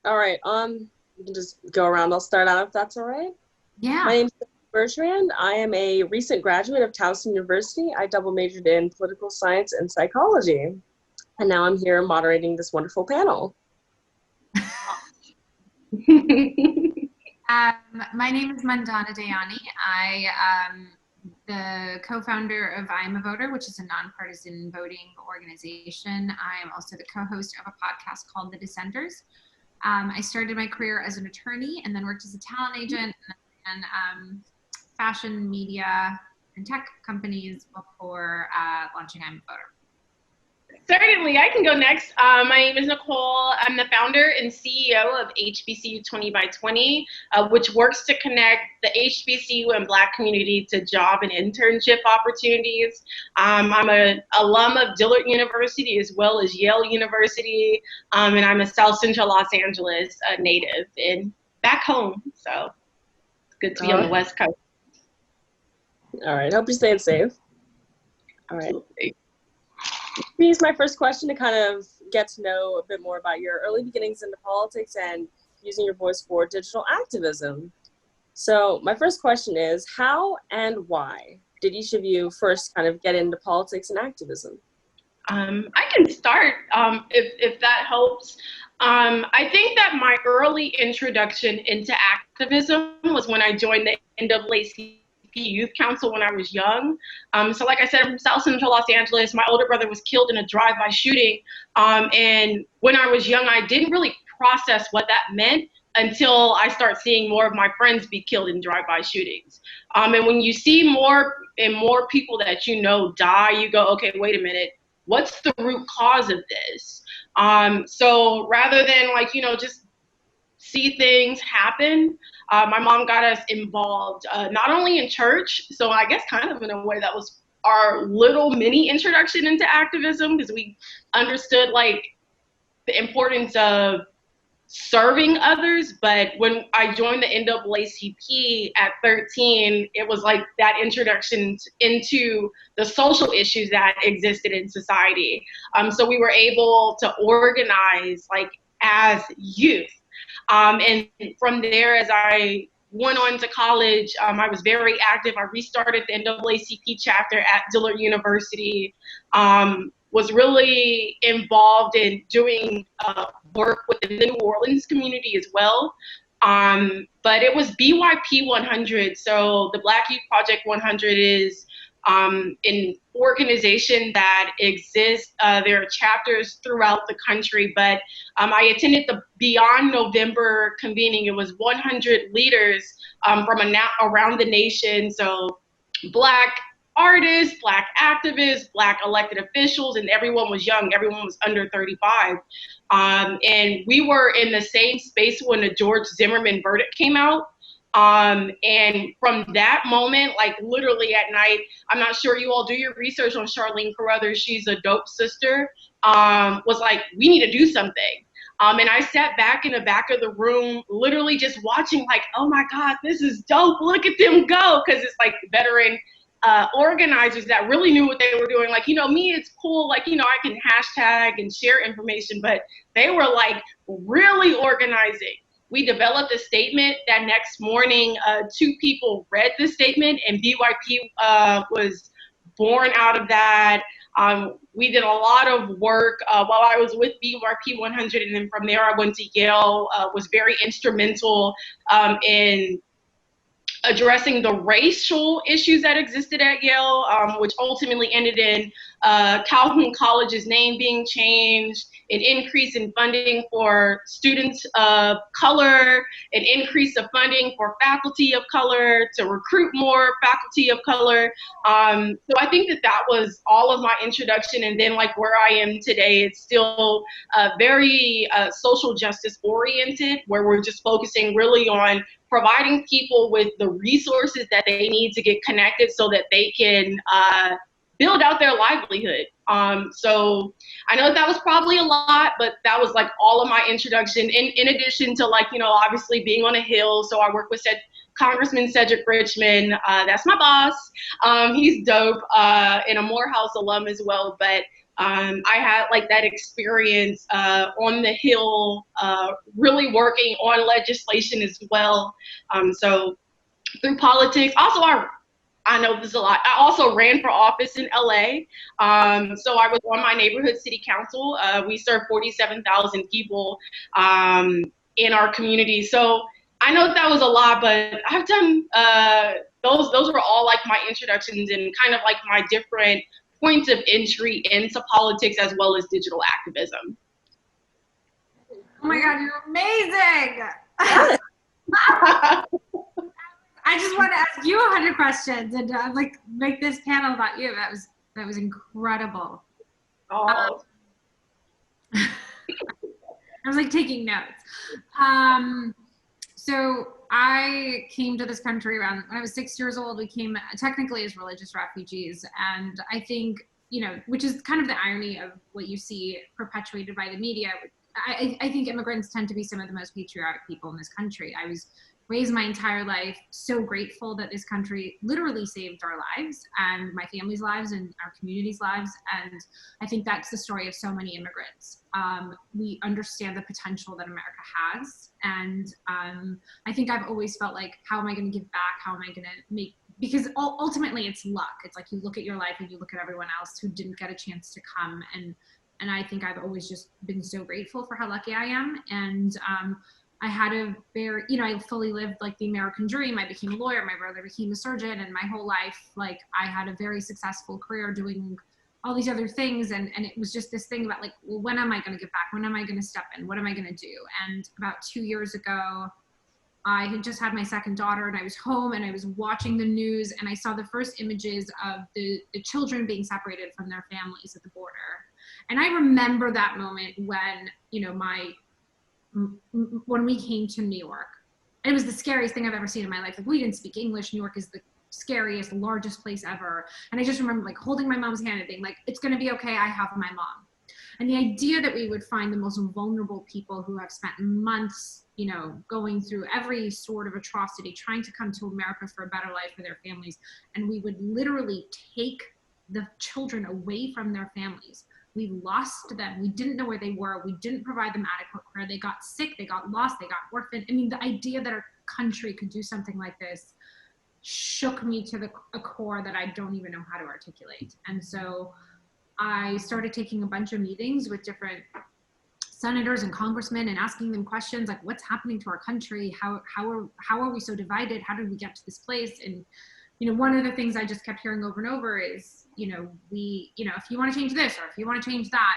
All right. We can just go around. I'll start out if that's all right. My Yeah. name is Sophie Bertrand. I am a recent graduate of Towson University. I double majored in political science and psychology. And now I'm here moderating this wonderful panel. My name is Mandana Dayani. I am the co-founder of I Am a Voter, which is a nonpartisan voting organization. I am also the co-host of a podcast called The Dissenters. I started my career as an attorney and then worked as a talent agent and fashion, media, and tech companies before launching I Am a Voter. Certainly, I can go next. My name is Nicole. I'm the founder and CEO of HBCU 20 by 20, which works to connect the HBCU and Black community to job and internship opportunities. I'm an alum of Dillard University as well as Yale University, and I'm a South Central Los Angeles native and back home. So it's good to be on the West Coast. All right. Hope you're staying safe. All right. Absolutely. Here's my first question to kind of get to know a bit more about your early beginnings into politics and using your voice for digital activism. So my first question is, how and why did each of you first kind of get into politics and activism? I can start if that helps. I think that my early introduction into activism was when I joined the NAACP Youth Council when I was young. So like I said, I'm from South Central Los Angeles. My older brother was killed in a drive-by shooting. And when I was young, I didn't really process what that meant until I start seeing more of my friends be killed in drive-by shootings. And when you see more and more people that you know die, you go, okay, wait a minute. What's the root cause of this? So rather than just see things happen, my mom got us involved, not only in church, so I guess kind of in a way that was our little mini introduction into activism, because we understood the importance of serving others. But when I joined the NAACP at 13, it was like that introduction into the social issues that existed in society. So we were able to organize as youth. And from there, as I went on to college, I was very active. I restarted the NAACP chapter at Dillard University, was really involved in doing work within the New Orleans community as well. But it was BYP 100. So the Black Youth Project 100 is an organization that exists. There are chapters throughout the country, but I attended the Beyond November convening. It was 100 leaders from around the nation. So Black artists, Black activists, Black elected officials, and everyone was young. Everyone was under 35. And we were in the same space when the George Zimmerman verdict came out. And from that moment, literally at night, I'm not sure you all do your research on Charlene Carruthers. She's a dope sister. Was like, we need to do something. And I sat back in the back of the room, literally just watching oh my God, this is dope. Look at them go. Cause it's veteran organizers that really knew what they were doing. Me, it's cool. I can hashtag and share information, but they were really organizing. We developed a statement. That next morning, 2 people read the statement, and BYP was born out of that. We did a lot of work while I was with BYP 100, and then from there I went to Yale, was very instrumental in addressing the racial issues that existed at Yale, which ultimately ended in Calhoun College's name being changed, an increase in funding for students of color, an increase of funding for faculty of color to recruit more faculty of color. So I think that was all of my introduction. And then where I am today, it's still very social justice oriented, where we're just focusing really on providing people with the resources that they need to get connected so that they can build out their livelihood. So I know that was probably a lot, but that was all of my introduction, in addition to obviously being on a Hill. So I work with Congressman Cedric Richmond. That's my boss. He's dope, and a Morehouse alum as well. But I had like that experience on the Hill, really working on legislation as well. So through politics, also I know this a lot. I also ran for office in LA. So I was on my neighborhood city council. We serve 47,000 people in our community. So I know that was a lot, but I've done those were all like my introductions and kind of like my different points of entry into politics as well as digital activism. Oh my God, you're amazing. I just want to ask you 100 questions and like make this panel about you. That was incredible. Oh. I was like taking notes. So I came to this country around when I was 6 years old. We came technically as religious refugees, and I think, which is kind of the irony of what you see perpetuated by the media. I think immigrants tend to be some of the most patriotic people in this country. I was raised my entire life so grateful that this country literally saved our lives and my family's lives and our community's lives. And I think that's the story of so many immigrants. We understand the potential that America has. And I think I've always felt like, how am I going to give back? How am I going to make, because ultimately it's luck. It's like you look at your life and you look at everyone else who didn't get a chance to come. And I think I've always just been so grateful for how lucky I am. And I had a very, I fully lived like the American dream. I became a lawyer, my brother became a surgeon, and my whole life, like I had a very successful career doing all these other things. And it was just this thing about like, well, when am I going to give back? When am I going to step in? What am I going to do? And about 2 years ago, I had just had my second daughter and I was home and I was watching the news and I saw the first images of the children being separated from their families at the border. And I remember that moment when, when we came to New York. It was the scariest thing I've ever seen in my life. Like, we didn't speak English. New York is the scariest, largest place ever. And I just remember like holding my mom's hand and being like, it's gonna be okay, I have my mom. And the idea that we would find the most vulnerable people who have spent months, going through every sort of atrocity, trying to come to America for a better life for their families. And we would literally take the children away from their families. We lost them. We didn't know where they were. We didn't provide them adequate care. They got sick, they got lost, they got orphaned. I mean, the idea that our country could do something like this shook me to a core that I don't even know how to articulate. And so I started taking a bunch of meetings with different senators and congressmen and asking them questions like, what's happening to our country? How are we so divided? How did we get to this place? And one of the things I just kept hearing over and over is, if you want to change this or if you want to change that,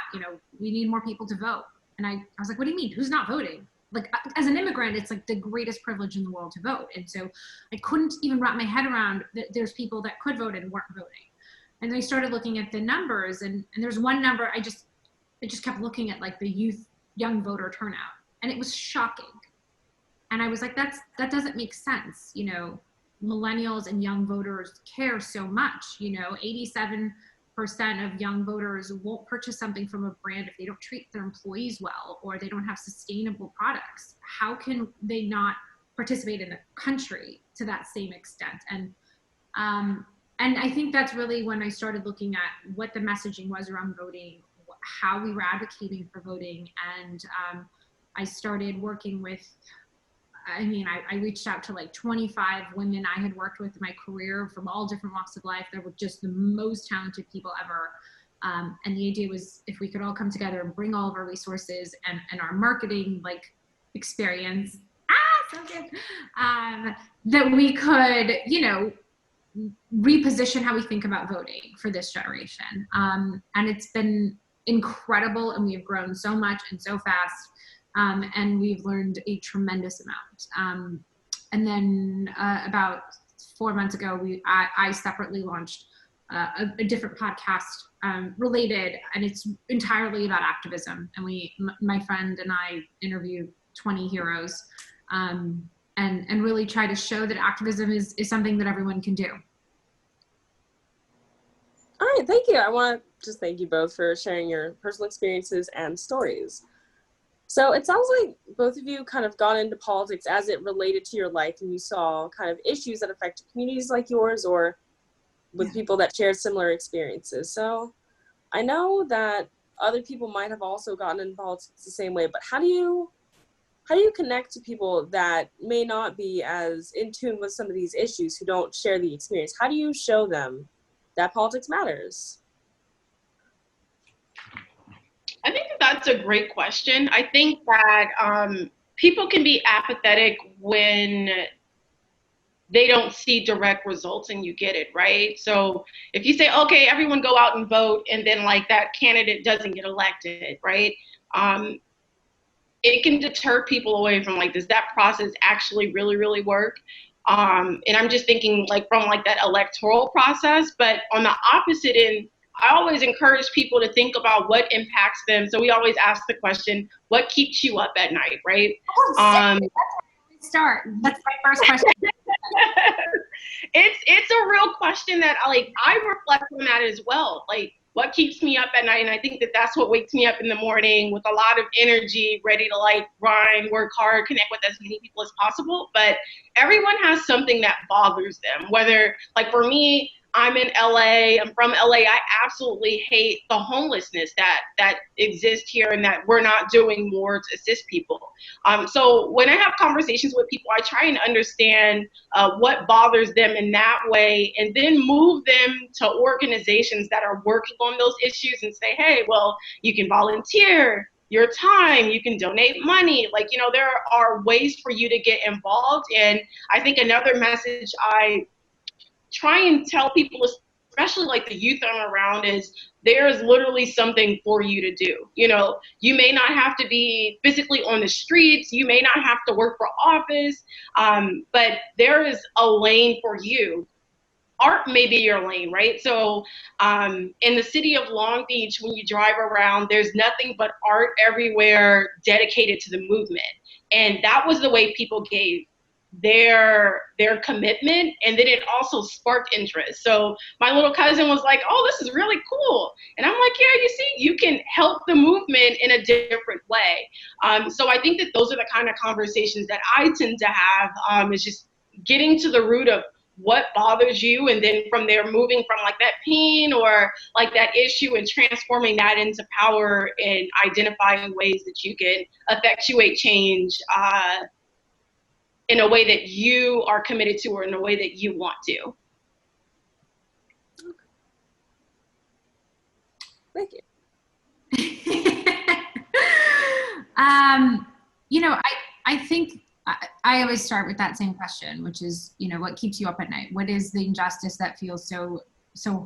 we need more people to vote. And I was like, what do you mean? Who's not voting? Like, as an immigrant, it's like the greatest privilege in the world to vote. And so I couldn't even wrap my head around that there's people that could vote and weren't voting. And I started looking at the numbers, and there's one number I just kept looking at, like the young voter turnout, and it was shocking. And I was like, that doesn't make sense. Millennials and young voters care so much. 87% of young voters won't purchase something from a brand if they don't treat their employees well or they don't have sustainable products. How can they not participate in the country to that same extent? And I think that's really when I started looking at what the messaging was around voting, how we were advocating for voting. And I started working with, I reached out to like 25 women I had worked with in my career from all different walks of life. They were just the most talented people ever. And the idea was, if we could all come together and bring all of our resources and our marketing like experience, so good, that we could, reposition how we think about voting for this generation. And it's been incredible, and we have grown so much and so fast. And we've learned a tremendous amount. And then about 4 months ago, I separately launched a different podcast related, and it's entirely about activism. And my friend and I interviewed 20 heroes and really try to show that activism is something that everyone can do. All right, thank you. I want to just thank you both for sharing your personal experiences and stories. So it sounds like both of you kind of got into politics as it related to your life, and you saw kind of issues that affect communities like yours or with people that shared similar experiences. So I know that other people might have also gotten in politics the same way, but how do you connect to people that may not be as in tune with some of these issues, who don't share the experience? How do you show them that politics matters? I think that's a great question. I think that people can be apathetic when they don't see direct results and you get it, right? So if you say, okay, everyone go out and vote, and then like that candidate doesn't get elected, right? It can deter people away from like, does that process actually really, really work? And I'm just thinking like from like that electoral process, but on the opposite end, I always encourage people to think about what impacts them. So we always ask the question, what keeps you up at night, right? That's start. That's my first question. It's a real question that I reflect on that as well. Like, what keeps me up at night? And I think that that's what wakes me up in the morning with a lot of energy, ready to like grind, work hard, connect with as many people as possible. But everyone has something that bothers them. Whether, like for me, I'm in LA, I'm from LA. I absolutely hate the homelessness that exists here and that we're not doing more to assist people. So when I have conversations with people, I try and understand what bothers them in that way, and then move them to organizations that are working on those issues and say, hey, well, you can volunteer your time, you can donate money. Like, you know, there are ways for you to get involved. And I think another message I try and tell people, especially like the youth I'm around, is there is literally something for you to do. You know, you may not have to be physically on the streets, you may not have to work for office, but there is a lane for you. Art may be your lane, right? So in the city of Long Beach, when you drive around, there's nothing but art everywhere dedicated to the movement. And that was the way people gave their commitment, and then it also sparked interest. So my little cousin was like, oh, this is really cool, and I'm like, yeah, you see, you can help the movement in a different way. So I think that those are the kind of conversations that I tend to have, is just getting to the root of what bothers you, and then from there moving from like that pain or like that issue and transforming that into power and identifying ways that you can effectuate change in a way that you are committed to, or in a way that you want to. Thank you. You know, I think I always start with that same question, which is, you know, what keeps you up at night? What is the injustice that feels so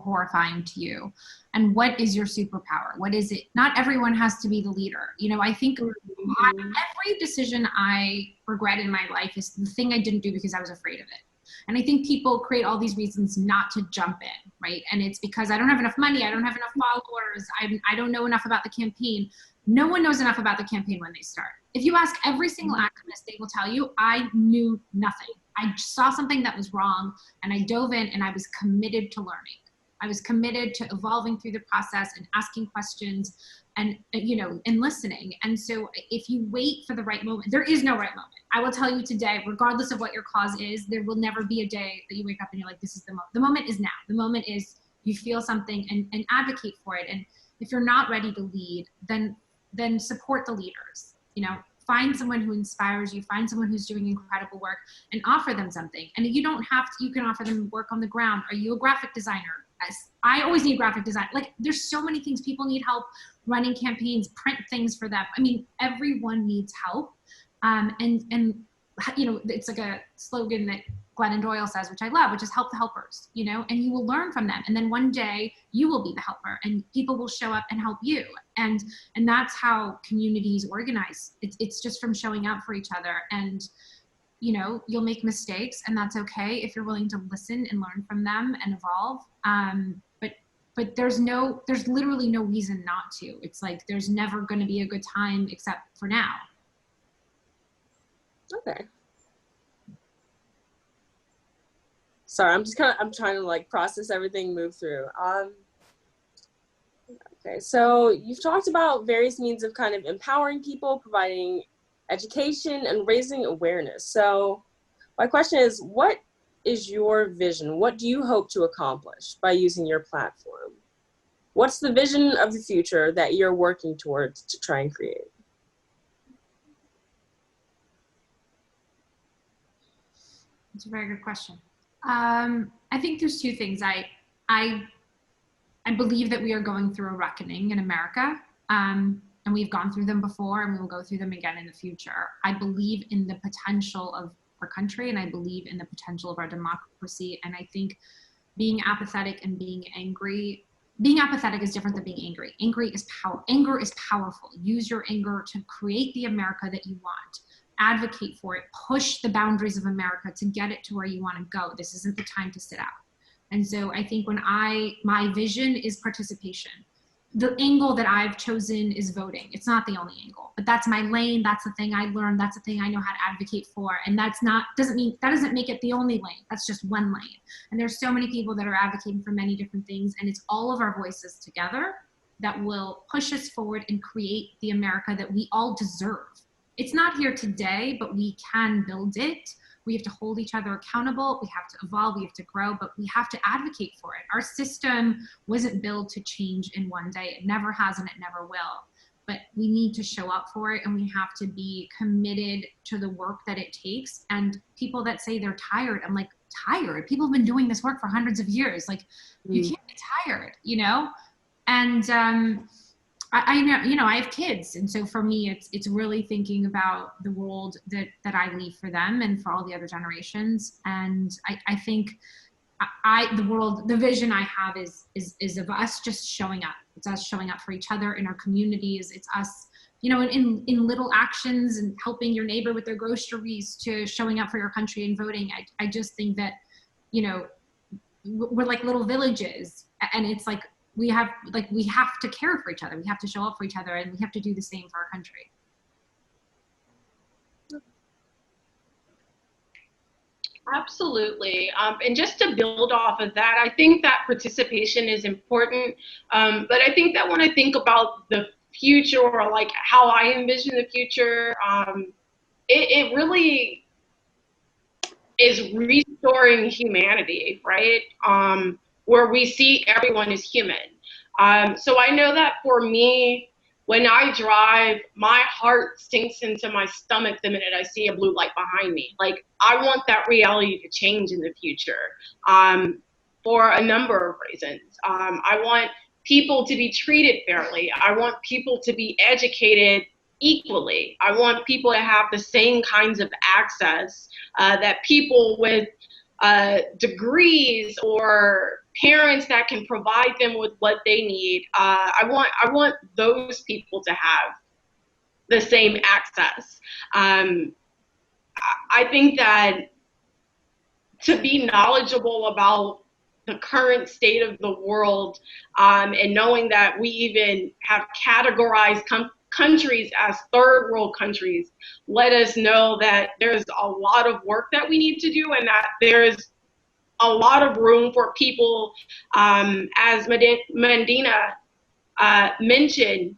horrifying to you? And what is your superpower? What is it? Not everyone has to be the leader. You know, I think every decision I regret in my life is the thing I didn't do because I was afraid of it. And I think people create all these reasons not to jump in, right? And it's because I don't have enough money, I don't have enough followers, I don't know enough about the campaign. No one knows enough about the campaign when they start. If you ask every single activist, they will tell you, I knew nothing. I saw something that was wrong, and I dove in, and I was committed to learning. I was committed to evolving through the process and asking questions and, you know, and listening. And so if you wait for the right moment, there is no right moment. I will tell you today, regardless of what your cause is, there will never be a day that you wake up and you're like, this is the moment. The moment is now. The moment is you feel something and advocate for it. And if you're not ready to lead, then support the leaders. You know, find someone who inspires you, find someone who's doing incredible work, and offer them something. And you don't have to, you can offer them work on the ground. Are you a graphic designer? I always need graphic design. Like, there's so many things. People need help running campaigns, print things for them. I mean, everyone needs help. And you know, it's like a slogan that Glennon Doyle says, which I love, which is help the helpers, you know, and you will learn from them. And then one day you will be the helper, and people will show up and help you. And that's how communities organize. It's just from showing up for each other. And, you know, you'll make mistakes, and that's okay if you're willing to listen and learn from them and evolve. But there's literally no reason not to. It's like, there's never going to be a good time except for now. Okay. Sorry, I'm trying to like process everything, move through. Okay, so you've talked about various means of kind of empowering people, providing education, and raising awareness. So my question is, what is your vision? What do you hope to accomplish by using your platform? What's the vision of the future that you're working towards to try and create? That's a very good question. I think there's two things. I believe that we are going through a reckoning in America, and we've gone through them before, and we will go through them again in the future. I believe in the potential of our country, and I believe in the potential of our democracy. And I think being apathetic and being angry, being apathetic is different than being angry. Anger is powerful. Use your anger to create the America that you want. Advocate for it. Push the boundaries of America to get it to where you want to go. This isn't the time to sit out. And so I think my vision is participation. The angle that I've chosen is voting. It's not the only angle, but that's my lane. That's the thing I learned. That's the thing I know how to advocate for. And that doesn't make it the only lane. That's just one lane. And there's so many people that are advocating for many different things. And it's all of our voices together that will push us forward and create the America that we all deserve. It's not here today, but we can build it. We have to hold each other accountable. We have to evolve. We have to grow, but we have to advocate for it. Our system wasn't built to change in one day. It never has, and it never will. But we need to show up for it, and we have to be committed to the work that it takes. And people that say they're tired, I'm like, tired? People have been doing this work for hundreds of years. Like, you can't be tired, you know? And I know, you know, I have kids. And so for me, it's really thinking about the world that I leave for them and for all the other generations. And I think the vision I have is of us just showing up. It's us showing up for each other in our communities. It's us, you know, in little actions and helping your neighbor with their groceries to showing up for your country and voting. I just think that, you know, we're like little villages, and it's like, we have to care for each other. We have to show up for each other, and we have to do the same for our country. Absolutely. And just to build off of that, I think that participation is important. But I think that when I think about the future, or like how I envision the future, it really is restoring humanity, right? Where we see everyone as human. So I know that for me, when I drive, my heart sinks into my stomach the minute I see a blue light behind me. Like, I want that reality to change in the future, for a number of reasons. I want people to be treated fairly. I want people to be educated equally. I want people to have the same kinds of access that people with degrees or parents that can provide them with what they need. I want those people to have the same access. I think that to be knowledgeable about the current state of the world, and knowing that we even have categorized countries as third world countries, let us know that there's a lot of work that we need to do, and that there's a lot of room for people, as Mandana mentioned,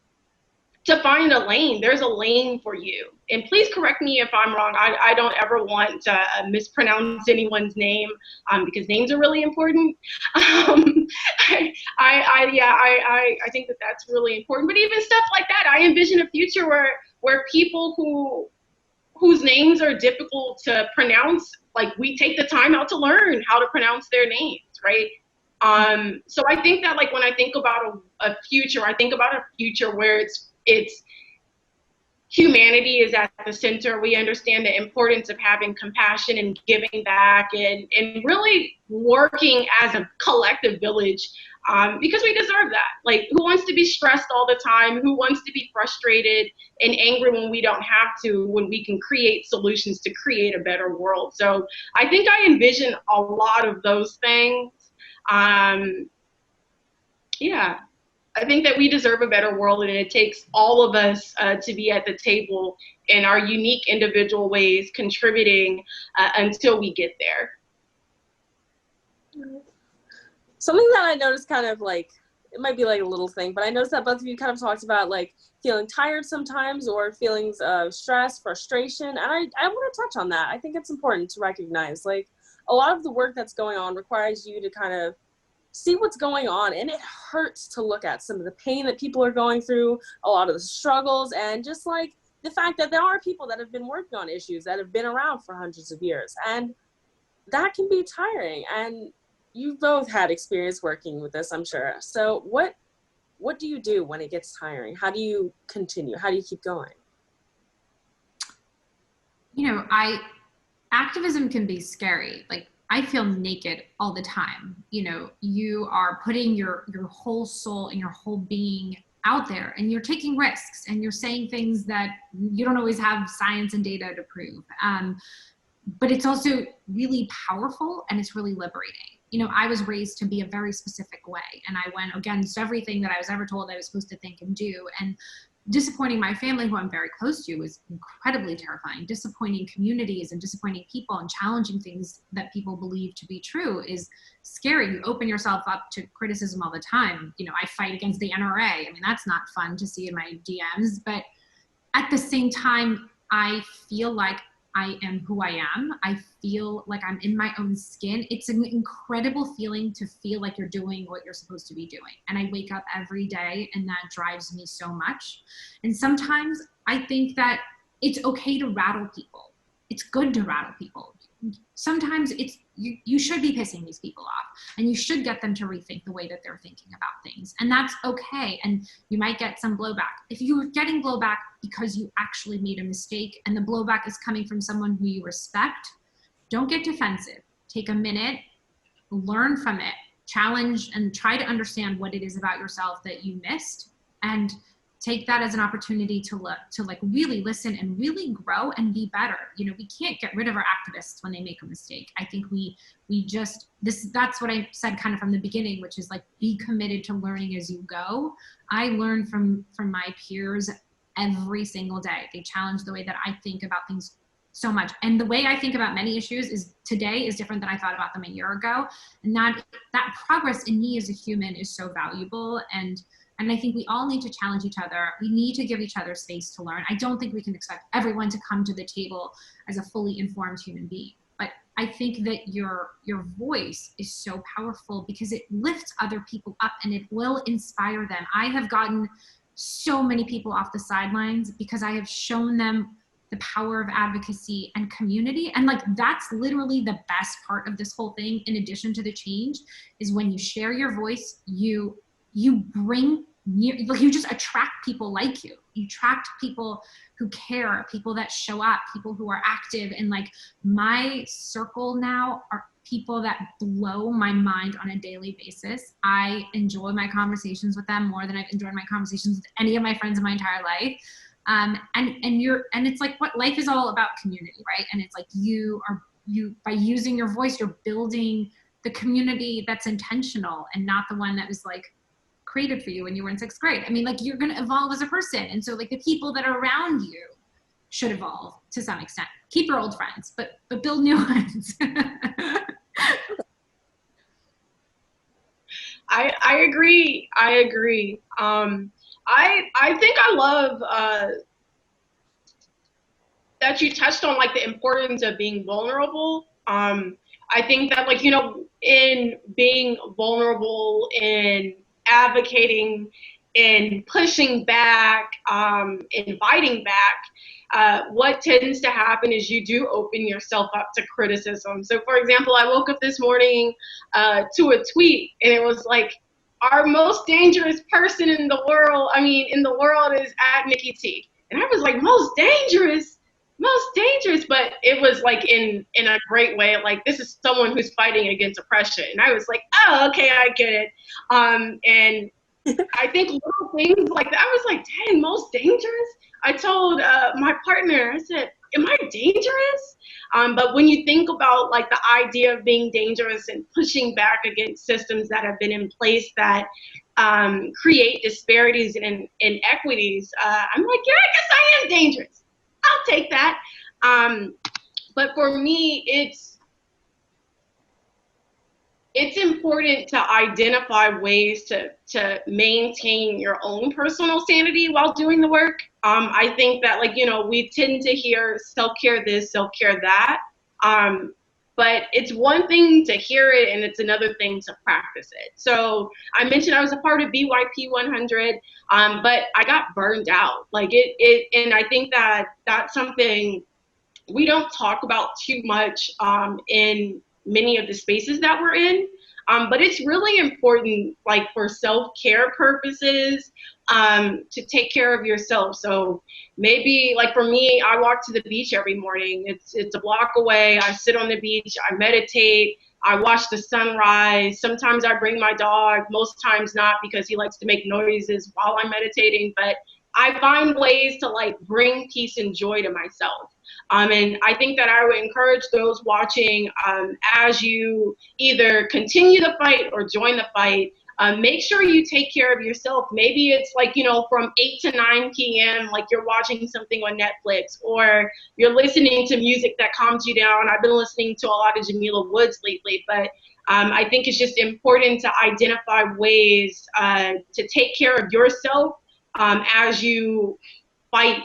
to find a lane. There's a lane for you. And please correct me if I'm wrong. I don't ever want to mispronounce anyone's name, because names are really important. I think that that's really important. But even stuff like that, I envision a future where people whose names are difficult to pronounce, like, we take the time out to learn how to pronounce their names, right? So I think that, like, when I think about a future, I think about a future where it's humanity is at the center. We understand the importance of having compassion and giving back, and really working as a collective village, because we deserve that. Like, who wants to be stressed all the time? Who wants to be frustrated and angry when we don't have to, when we can create solutions to create a better world? So I think I envision a lot of those things. Yeah. I think that we deserve a better world, and it takes all of us to be at the table in our unique individual ways, contributing until we get there. Something that I noticed, kind of like, it might be like a little thing, but I noticed that both of you kind of talked about like feeling tired sometimes, or feelings of stress, frustration. And I want to touch on that. I think it's important to recognize, like, a lot of the work that's going on requires you to kind of see what's going on, and it hurts to look at some of the pain that people are going through, a lot of the struggles, and just like the fact that there are people that have been working on issues that have been around for hundreds of years, and that can be tiring. And you've both had experience working with this, I'm sure. So what do you do when it gets tiring? How do you continue? How do you keep going? You know, activism can be scary. Like, I feel naked all the time. You know, you are putting your whole soul and your whole being out there, and you're taking risks, and you're saying things that you don't always have science and data to prove. But it's also really powerful, and it's really liberating. You know, I was raised to be a very specific way, and I went against everything that I was ever told I was supposed to think and do. And disappointing my family, who I'm very close to, was incredibly terrifying. Disappointing communities and disappointing people and challenging things that people believe to be true is scary. You open yourself up to criticism all the time. You know, I fight against the NRA. I mean, that's not fun to see in my DMs, but at the same time, I feel like I am who I am. I feel like I'm in my own skin. It's an incredible feeling to feel like you're doing what you're supposed to be doing. And I wake up every day, and that drives me so much. And sometimes I think that it's okay to rattle people. It's good to rattle people. Sometimes you should be pissing these people off, and you should get them to rethink the way that they're thinking about things. And that's okay. And you might get some blowback. If you're getting blowback because you actually made a mistake, and the blowback is coming from someone who you respect, don't get defensive. Take a minute, learn from it, challenge, and try to understand what it is about yourself that you missed, and take that as an opportunity to really listen and really grow and be better. You know, we can't get rid of our activists when they make a mistake. I think that's what I said kind of from the beginning, which is like, be committed to learning as you go. I learn from my peers every single day. They challenge the way that I think about things so much. And the way I think about many issues today is different than I thought about them a year ago. And that progress in me as a human is so valuable. And I think we all need to challenge each other. We need to give each other space to learn. I don't think we can expect everyone to come to the table as a fully informed human being. But I think that your voice is so powerful because it lifts other people up, and it will inspire them. I have gotten so many people off the sidelines because I have shown them the power of advocacy and community. And like, that's literally the best part of this whole thing, in addition to the change, is when you share your voice, you just attract people like you. You attract people who care, people that show up, people who are active. And like, my circle now are people that blow my mind on a daily basis. I enjoy my conversations with them more than I've enjoyed my conversations with any of my friends in my entire life. And it's like, what life is all about, community, right? And it's like, by using your voice, you're building the community that's intentional, and not the one that was like created for you when you were in 6th grade. I mean, like, you're going to evolve as a person. And so like, the people that are around you should evolve to some extent. Keep your old friends, but build new ones. I agree. I think I love that you touched on like the importance of being vulnerable. I think that, like, you know, in being vulnerable, in advocating, in pushing back, in fighting back, what tends to happen is you do open yourself up to criticism. So for example, I woke up this morning to a tweet, and it was like, our most dangerous person in the world is at Nikki T. And I was like, most dangerous, but it was like in a great way, like, this is someone who's fighting against oppression. And I was like, oh, okay, I get it. And I think little things like that, I was like, dang, most dangerous? I told my partner, I said, am I dangerous? But when you think about like the idea of being dangerous and pushing back against systems that have been in place that create disparities and inequities, I'm like, yeah, I guess I am dangerous. I'll take that. But for me, it's important to identify ways to maintain your own personal sanity while doing the work. I think that, like, you know, we tend to hear self-care this, self-care that. but it's one thing to hear it and it's another thing to practice it. So I mentioned I was a part of BYP 100, but I got burned out. And I think that that's something we don't talk about too much in many of the spaces that we're in. But it's really important, like for self-care purposes, to take care of yourself. So maybe, like for me, I walk to the beach every morning. It's a block away. I sit on the beach. I meditate. I watch the sunrise. Sometimes I bring my dog. Most times not, because he likes to make noises while I'm meditating. But I find ways to like bring peace and joy to myself. And I think that I would encourage those watching, as you either continue the fight or join the fight, make sure you take care of yourself. Maybe it's like, from 8 to 9 p.m., like you're watching something on Netflix, or you're listening to music that calms you down. I've been listening to a lot of Jamila Woods lately, but I think it's just important to identify ways to take care of yourself as you fight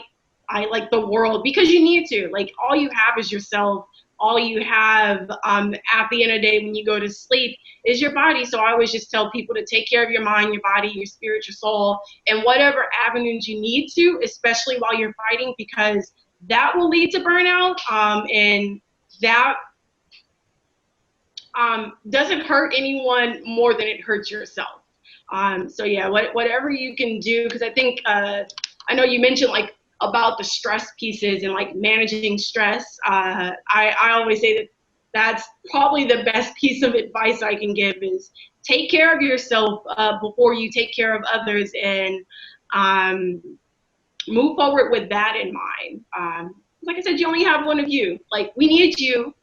the world, because you need to. Like, all you have is yourself. All you have at the end of the day when you go to sleep is your body. So I always just tell people to take care of your mind, your body, your spirit, your soul, and whatever avenues you need to, especially while you're fighting, because that will lead to burnout, and that doesn't hurt anyone more than it hurts yourself. So yeah, whatever you can do, because I think, I know you mentioned like about the stress pieces and like managing stress. I always say that that's probably the best piece of advice I can give, is take care of yourself before you take care of others, and move forward with that in mind. Like I said, you only have one of you. Like, we need you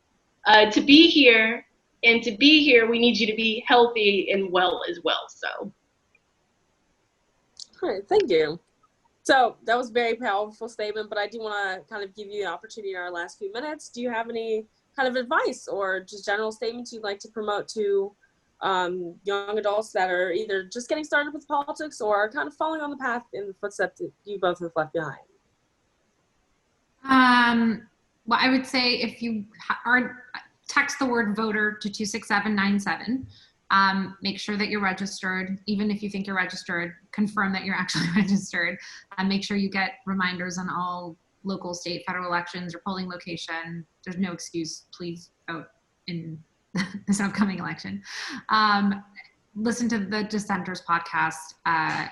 to be here, and to be here, we need you to be healthy and well as well. So. All right, thank you. So that was a very powerful statement, but I do want to kind of give you an opportunity in our last few minutes. Do you have any kind of advice or just general statements you'd like to promote to young adults that are either just getting started with politics or kind of following on the path in the footsteps that you both have left behind? Well, I would say if you are, text the word voter to 26797. Make sure that you're registered. Even if you think you're registered, confirm that you're actually registered. Make sure you get reminders on all local, state, federal elections or polling location. There's no excuse. Please vote in this upcoming election. Listen to the Dissenters podcast. I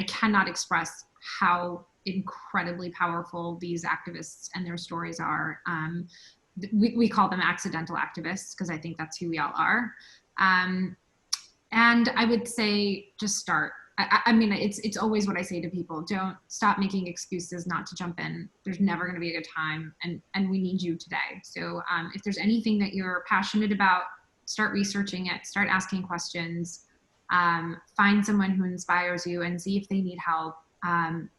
cannot express how incredibly powerful these activists and their stories are. We call them accidental activists because I think that's who we all are. And I would say just start. I mean, it's always what I say to people. Don't stop making excuses not to jump in. There's never going to be a good time, and we need you today. So if there's anything that you're passionate about, start researching it, start asking questions, find someone who inspires you and see if they need help.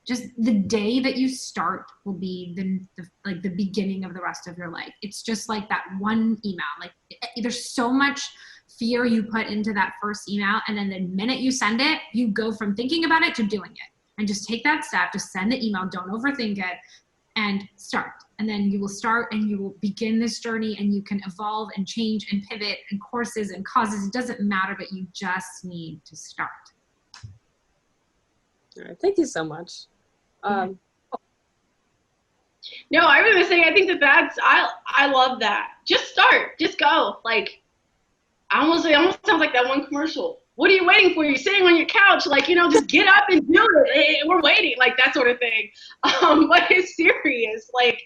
Just the day that you start will be the beginning of the rest of your life. It's just like that one email. Like, there's so much fear you put into that first email, and then the minute you send it, you go from thinking about it to doing it. And just take that step, just send the email, don't overthink it, and start. And then you will start and you will begin this journey, and you can evolve and change and pivot, and courses and causes, it doesn't matter, but you just need to start. All right, thank you so much. No, I was gonna say, I think that's, I love that. Just start, just go. Like, it almost sounds like that one commercial. What are you waiting for? You're sitting on your couch, like, just get up and do it. We're waiting, like that sort of thing. But it's serious. Like,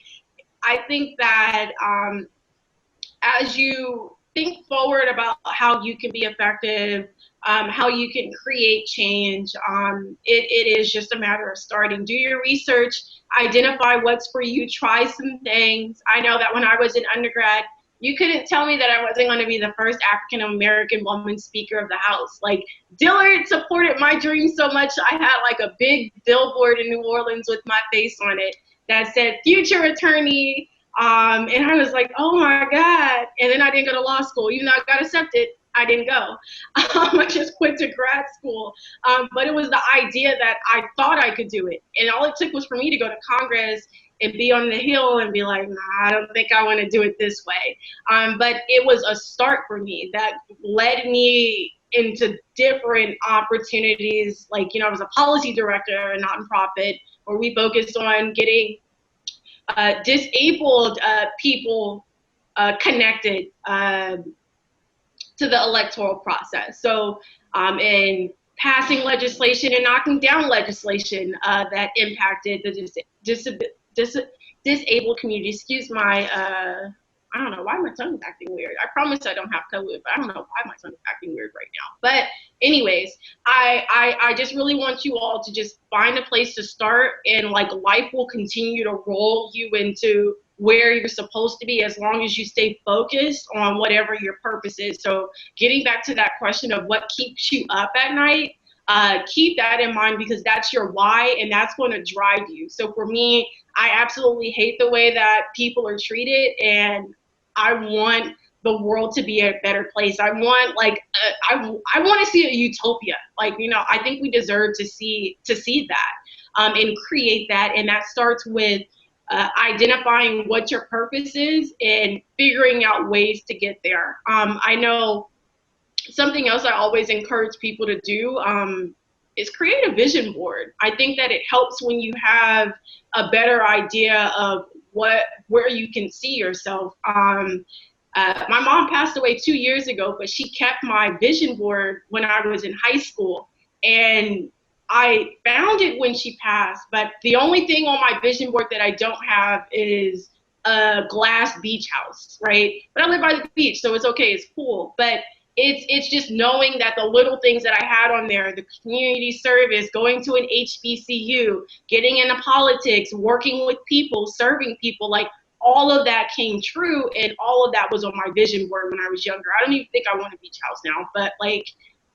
I think that as you think forward about how you can be effective, how you can create change, it is just a matter of starting. Do your research, identify what's for you, try some things. I know that when I was in undergrad, you couldn't tell me that I wasn't going to be the first African-American woman Speaker of the House. Like, Dillard supported my dream so much, I had like a big billboard in New Orleans with my face on it that said future attorney. And I was like, oh my God. And then I didn't go to law school. Even though I got accepted, I didn't go. I just went to grad school. But it was the idea that I thought I could do it. And all it took was for me to go to Congress and be on the Hill and be like, nah, I don't think I want to do it this way. But it was a start for me that led me into different opportunities. Like, I was a policy director at a nonprofit where we focused on getting disabled people connected to the electoral process. So in passing legislation and knocking down legislation that impacted the disabled community. Excuse my, I don't know why my tongue's acting weird. I promise I don't have COVID, but I don't know why my tongue's acting weird right now. But anyways, I just really want you all to just find a place to start, and like life will continue to roll you into where you're supposed to be as long as you stay focused on whatever your purpose is. So getting back to that question of what keeps you up at night, keep that in mind, because that's your why and that's going to drive you. So for me, I absolutely hate the way that people are treated, and I want the world to be a better place. I want I want to see a utopia. I think we deserve to see that and create that, and that starts with identifying what your purpose is and figuring out ways to get there. I know something else I always encourage people to do is create a vision board. I think that it helps when you have a better idea of where you can see yourself. My mom passed away 2 years ago, but she kept my vision board when I was in high school. And I found it when she passed, but the only thing on my vision board that I don't have is a glass beach house, right? But I live by the beach, so it's okay, it's cool. But it's just knowing that the little things that I had on there, the community service, going to an HBCU, getting into politics, working with people, serving people, like all of that came true, and all of that was on my vision board when I was younger. I don't even think I want a beach house now, but like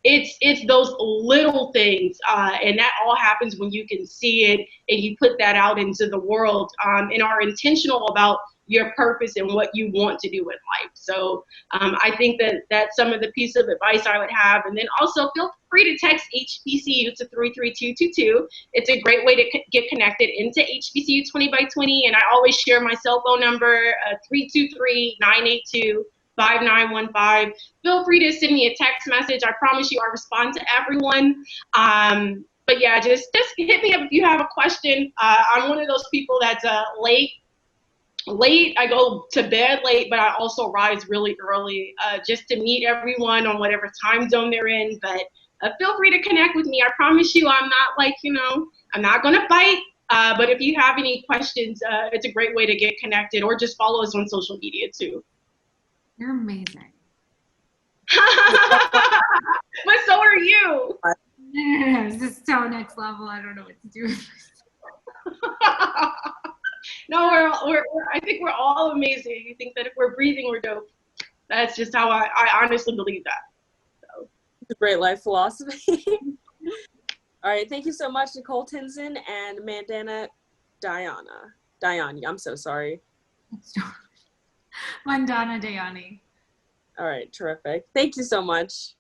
it's those little things, and that all happens when you can see it and you put that out into the world, and are intentional about your purpose and what you want to do in life. So I think that that's some of the piece of advice I would have. And then also feel free to text HBCU to 33222. It's a great way to get connected into HBCU 20 by 20. And I always share my cell phone number, 323-982-5915. Feel free to send me a text message. I promise you I respond to everyone. But yeah, just hit me up if you have a question. I'm one of those people that's late. I go to bed late, but I also rise really early just to meet everyone on whatever time zone they're in. But feel free to connect with me. I promise you I'm not I'm not going to fight. But if you have any questions, it's a great way to get connected, or just follow us on social media too. You're amazing. But so are you. No, this is so next level. I don't know what to do. No, I think we're all amazing. I think that if we're breathing, we're dope. That's just how I honestly believe that. So. It's a great life philosophy. All right, thank you so much, Nicole Tinson and Mandana Dayani. I'm so sorry. Mandana Dayani. All right, terrific. Thank you so much.